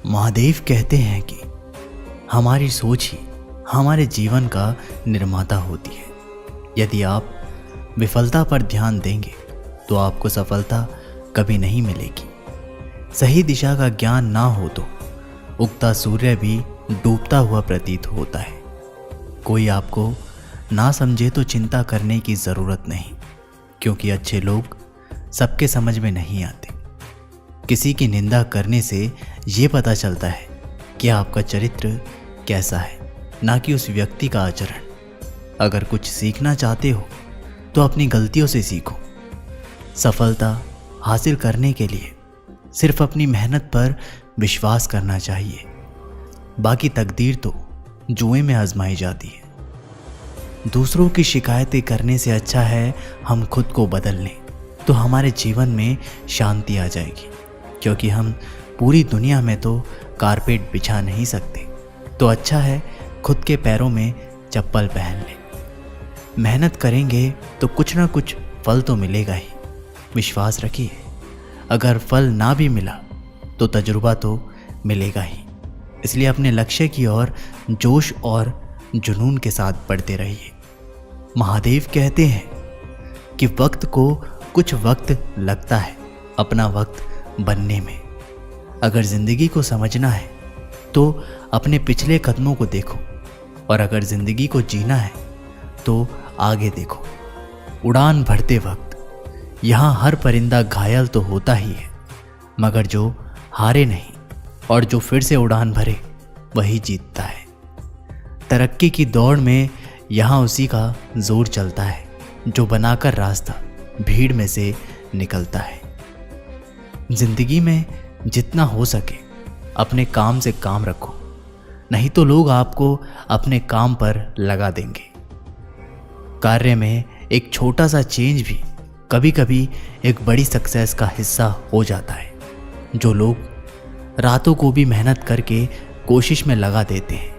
महादेव कहते हैं कि हमारी सोच ही हमारे जीवन का निर्माता होती है। यदि आप विफलता पर ध्यान देंगे तो आपको सफलता कभी नहीं मिलेगी। सही दिशा का ज्ञान ना हो तो उगता सूर्य भी डूबता हुआ प्रतीत होता है। कोई आपको ना समझे तो चिंता करने की ज़रूरत नहीं, क्योंकि अच्छे लोग सबके समझ में नहीं आते। किसी की निंदा करने से ये पता चलता है कि आपका चरित्र कैसा है, ना कि उस व्यक्ति का आचरण। अगर कुछ सीखना चाहते हो तो अपनी गलतियों से सीखो। सफलता हासिल करने के लिए सिर्फ अपनी मेहनत पर विश्वास करना चाहिए। बाकी तकदीर तो जुए में आजमाई जाती है। दूसरों की शिकायतें करने से अच्छा है हम खुद को बदल लें, तो हमारे जीवन में शांति आ जाएगी। क्योंकि हम पूरी दुनिया में तो कारपेट बिछा नहीं सकते, तो अच्छा है खुद के पैरों में चप्पल पहन लें। मेहनत करेंगे तो कुछ ना कुछ फल तो मिलेगा ही, विश्वास रखिए। अगर फल ना भी मिला तो तजुर्बा तो मिलेगा ही। इसलिए अपने लक्ष्य की ओर जोश और जुनून के साथ बढ़ते रहिए। महादेव कहते हैं कि वक्त को कुछ वक्त लगता है अपना वक्त बनने में। अगर जिंदगी को समझना है तो अपने पिछले कदमों को देखो, और अगर जिंदगी को जीना है तो आगे देखो। उड़ान भरते वक्त यहाँ हर परिंदा घायल तो होता ही है, मगर जो हारे नहीं और जो फिर से उड़ान भरे वही जीतता है। तरक्की की दौड़ में यहाँ उसी का जोर चलता है जो बनाकर रास्ता भीड़ में से निकलता है। जिंदगी में जितना हो सके अपने काम से काम रखो, नहीं तो लोग आपको अपने काम पर लगा देंगे। कार्य में एक छोटा सा चेंज भी कभी कभी एक बड़ी सक्सेस का हिस्सा हो जाता है। जो लोग रातों को भी मेहनत करके कोशिश में लगा देते हैं,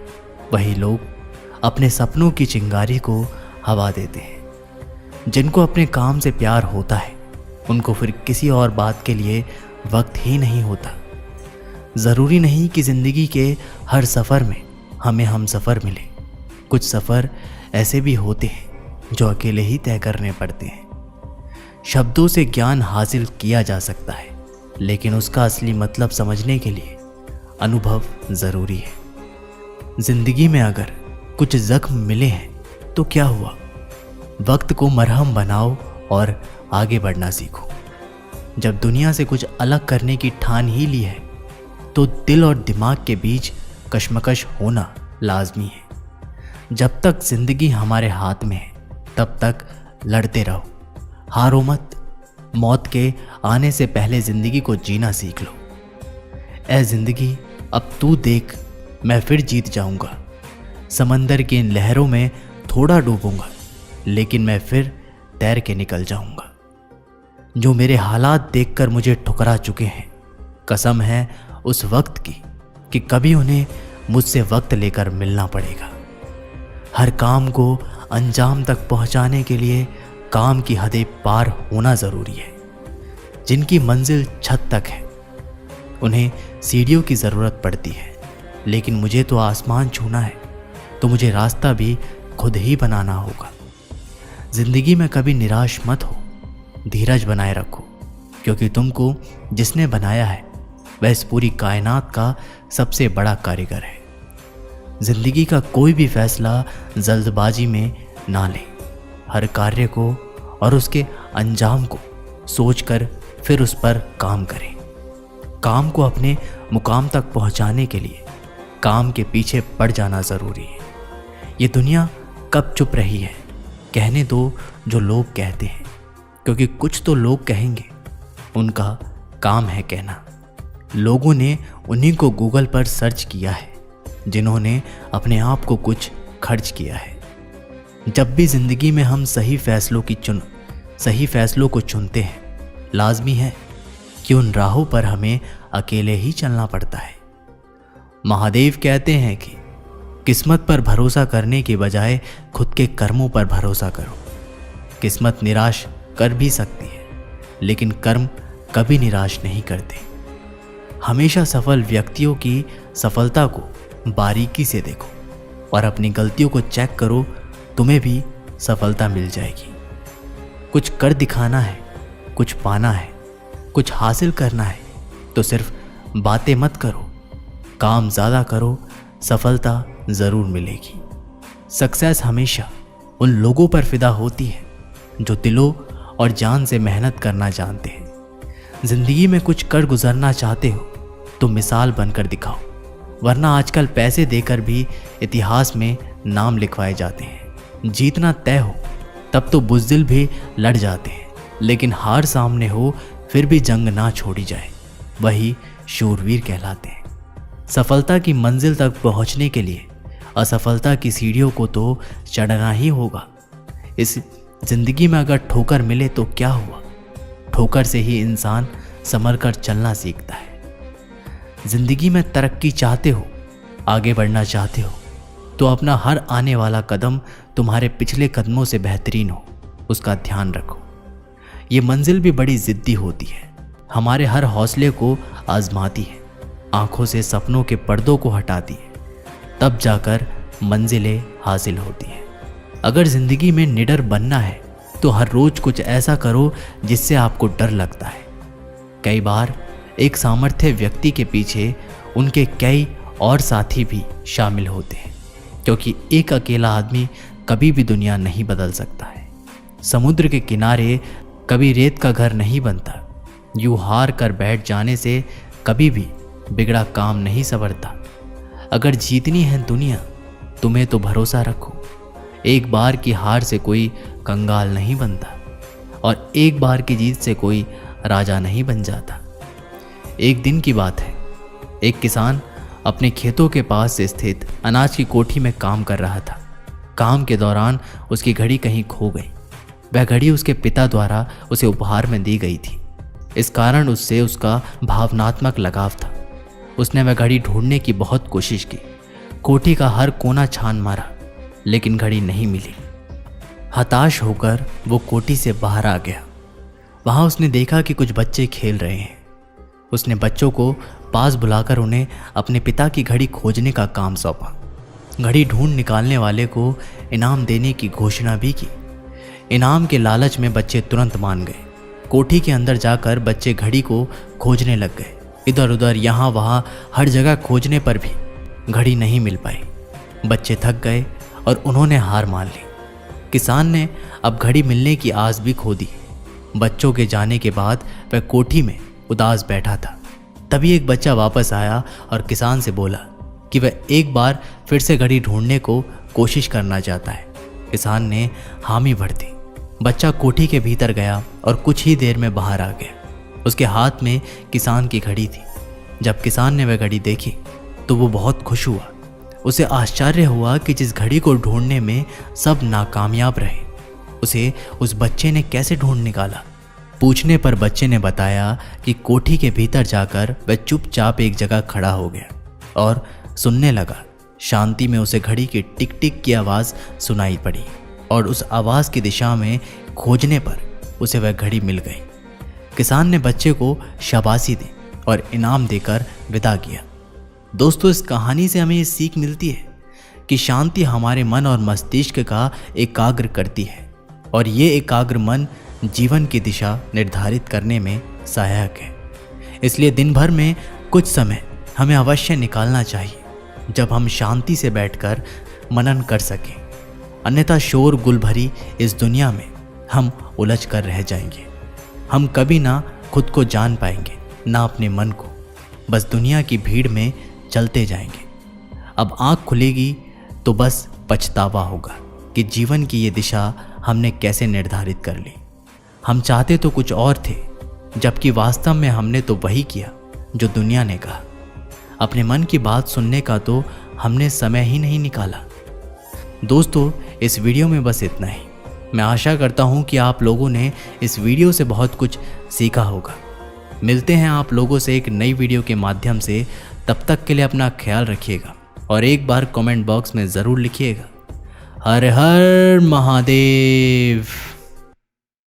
वही लोग अपने सपनों की चिंगारी को हवा देते हैं। जिनको अपने काम से प्यार होता है उनको फिर किसी और बात के लिए वक्त ही नहीं होता। ज़रूरी नहीं कि ज़िंदगी के हर सफ़र में हमें हम सफ़र मिले। कुछ सफ़र ऐसे भी होते हैं जो अकेले ही तय करने पड़ते हैं। शब्दों से ज्ञान हासिल किया जा सकता है, लेकिन उसका असली मतलब समझने के लिए अनुभव ज़रूरी है। ज़िंदगी में अगर कुछ जख्म मिले हैं तो क्या हुआ, वक्त को मरहम बनाओ और आगे बढ़ना सीखो। जब दुनिया से कुछ अलग करने की ठान ही ली है तो दिल और दिमाग के बीच कशमकश होना लाजमी है। जब तक जिंदगी हमारे हाथ में है तब तक लड़ते रहो, हारो मत। मौत के आने से पहले जिंदगी को जीना सीख लो। ऐ जिंदगी अब तू देख, मैं फिर जीत जाऊंगा। समंदर की इन लहरों में थोड़ा डूबूंगा, लेकिन मैं फिर तैर के निकल जाऊंगा। जो मेरे हालात देखकर मुझे ठुकरा चुके हैं, कसम है उस वक्त की कि कभी उन्हें मुझसे वक्त लेकर मिलना पड़ेगा। हर काम को अंजाम तक पहुंचाने के लिए काम की हदें पार होना ज़रूरी है। जिनकी मंजिल छत तक है उन्हें सीढ़ियों की ज़रूरत पड़ती है, लेकिन मुझे तो आसमान छूना है, तो मुझे रास्ता भी खुद ही बनाना होगा। ज़िंदगी में कभी निराश मत हो, धीरज बनाए रखो, क्योंकि तुमको जिसने बनाया है वह इस पूरी कायनात का सबसे बड़ा कारीगर है। जिंदगी का कोई भी फैसला जल्दबाजी में ना ले। हर कार्य को और उसके अंजाम को सोचकर फिर उस पर काम करें। काम को अपने मुकाम तक पहुंचाने के लिए काम के पीछे पड़ जाना ज़रूरी है। ये दुनिया कब चुप रही है, कहने दो जो लोग कहते हैं, क्योंकि कुछ तो लोग कहेंगे, उनका काम है कहना। लोगों ने उन्हीं को गूगल पर सर्च किया है जिन्होंने अपने आप को कुछ खर्च किया है। जब भी ज़िंदगी में हम सही फैसलों को चुनते हैं, लाजमी है कि उन राहों पर हमें अकेले ही चलना पड़ता है। महादेव कहते हैं कि किस्मत पर भरोसा करने के बजाय खुद के कर्मों पर भरोसा करो। किस्मत निराश कर भी सकती है, लेकिन कर्म कभी निराश नहीं करते। हमेशा सफल व्यक्तियों की सफलता को बारीकी से देखो और अपनी गलतियों को चेक करो, तुम्हें भी सफलता मिल जाएगी। कुछ कर दिखाना है, कुछ पाना है, कुछ हासिल करना है तो सिर्फ बातें मत करो, काम ज़्यादा करो, सफलता ज़रूर मिलेगी। सक्सेस हमेशा उन लोगों पर फिदा होती है जो दिलों और जान से मेहनत करना जानते हैं। ज़िंदगी में कुछ कर गुजरना चाहते हो तो मिसाल बनकर दिखाओ, वरना आजकल पैसे देकर भी इतिहास में नाम लिखवाए जाते हैं। जीतना तय हो तब तो बुज़दिल भी लड़ जाते हैं, लेकिन हार सामने हो फिर भी जंग ना छोड़ी जाए, वही शूरवीर कहलाते हैं। सफलता की मंजिल तक पहुंचने के लिए असफलता की सीढ़ियों को तो चढ़ना ही होगा। इस जिंदगी में अगर ठोकर मिले तो क्या हुआ, ठोकर से ही इंसान संभल कर चलना सीखता है। जिंदगी में तरक्की चाहते हो, आगे बढ़ना चाहते हो तो अपना हर आने वाला कदम तुम्हारे पिछले कदमों से बेहतरीन हो, उसका ध्यान रखो। ये मंजिल भी बड़ी जिद्दी होती है, हमारे हर हौसले को आजमाती है, आंखों से सपनों के पर्दों को हटाती है, तब जाकर मंजिलें हासिल होती हैं। अगर ज़िंदगी में निडर बनना है तो हर रोज़ कुछ ऐसा करो जिससे आपको डर लगता है। कई बार एक सामर्थ्य व्यक्ति के पीछे उनके कई और साथी भी शामिल होते हैं, क्योंकि एक अकेला आदमी कभी भी दुनिया नहीं बदल सकता है। समुद्र के किनारे कभी रेत का घर नहीं बनता, यूं हार कर बैठ जाने से कभी भी बिगड़ा काम नहीं संवरता। अगर जीतनी है दुनिया तुम्हें तो भरोसा रखो, एक बार की हार से कोई कंगाल नहीं बनता और एक बार की जीत से कोई राजा नहीं बन जाता। एक दिन की बात है, एक किसान अपने खेतों के पास स्थित अनाज की कोठी में काम कर रहा था। काम के दौरान उसकी घड़ी कहीं खो गई। वह घड़ी उसके पिता द्वारा उसे उपहार में दी गई थी, इस कारण उससे उसका भावनात्मक लगाव था। उसने वह घड़ी ढूंढने की बहुत कोशिश की, कोठी का हर कोना छान मारा, लेकिन घड़ी नहीं मिली। हताश होकर वो कोठी से बाहर आ गया। वहाँ उसने देखा कि कुछ बच्चे खेल रहे हैं। उसने बच्चों को पास बुलाकर उन्हें अपने पिता की घड़ी खोजने का काम सौंपा। घड़ी ढूंढ निकालने वाले को इनाम देने की घोषणा भी की। इनाम के लालच में बच्चे तुरंत मान गए। कोठी के अंदर जाकर बच्चे घड़ी को खोजने लग गए। इधर उधर यहाँ वहाँ हर जगह खोजने पर भी घड़ी नहीं मिल पाई। बच्चे थक गए और उन्होंने हार मान ली। किसान ने अब घड़ी मिलने की आस भी खो दी। बच्चों के जाने के बाद वह कोठी में उदास बैठा था। तभी एक बच्चा वापस आया और किसान से बोला कि वह एक बार फिर से घड़ी ढूंढने को कोशिश करना चाहता है। किसान ने हामी भर दी। बच्चा कोठी के भीतर गया और कुछ ही देर में बाहर आ गया। उसके हाथ में किसान की घड़ी थी। जब किसान ने वह घड़ी देखी तो वो बहुत खुश हुआ। उसे आश्चर्य हुआ कि जिस घड़ी को ढूंढने में सब नाकामयाब रहे, उसे उस बच्चे ने कैसे ढूंढ निकाला। पूछने पर बच्चे ने बताया कि कोठी के भीतर जाकर वह चुपचाप एक जगह खड़ा हो गया और सुनने लगा। शांति में उसे घड़ी की टिक टिक की आवाज़ सुनाई पड़ी और उस आवाज़ की दिशा में खोजने पर उसे वह घड़ी मिल गई। किसान ने बच्चे को शाबाशी दी और इनाम देकर विदा किया। दोस्तों, इस कहानी से हमें ये सीख मिलती है कि शांति हमारे मन और मस्तिष्क का एकाग्र करती है और ये एकाग्र मन जीवन की दिशा निर्धारित करने में सहायक है। इसलिए दिन भर में कुछ समय हमें अवश्य निकालना चाहिए जब हम शांति से बैठकर मनन कर सकें, अन्यथा शोर गुल भरी इस दुनिया में हम उलझ कर रह जाएंगे। हम कभी ना खुद को जान पाएंगे, ना अपने मन को, बस दुनिया की भीड़ में चलते जाएंगे। अब आँख खुलेगी तो बस पछतावा होगा कि जीवन की ये दिशा हमने कैसे निर्धारित कर ली। हम चाहते तो कुछ और थे, जबकि वास्तव में हमने तो वही किया जो दुनिया ने कहा। अपने मन की बात सुनने का तो हमने समय ही नहीं निकाला। दोस्तों, इस वीडियो में बस इतना ही। मैं आशा करता हूँ कि आप लोगों ने इस वीडियो से बहुत कुछ सीखा होगा। मिलते हैं आप लोगों से एक नई वीडियो के माध्यम से। तब तक के लिए अपना ख्याल रखिएगा और एक बार कमेंट बॉक्स में ज़रूर लिखिएगा, हर हर महादेव।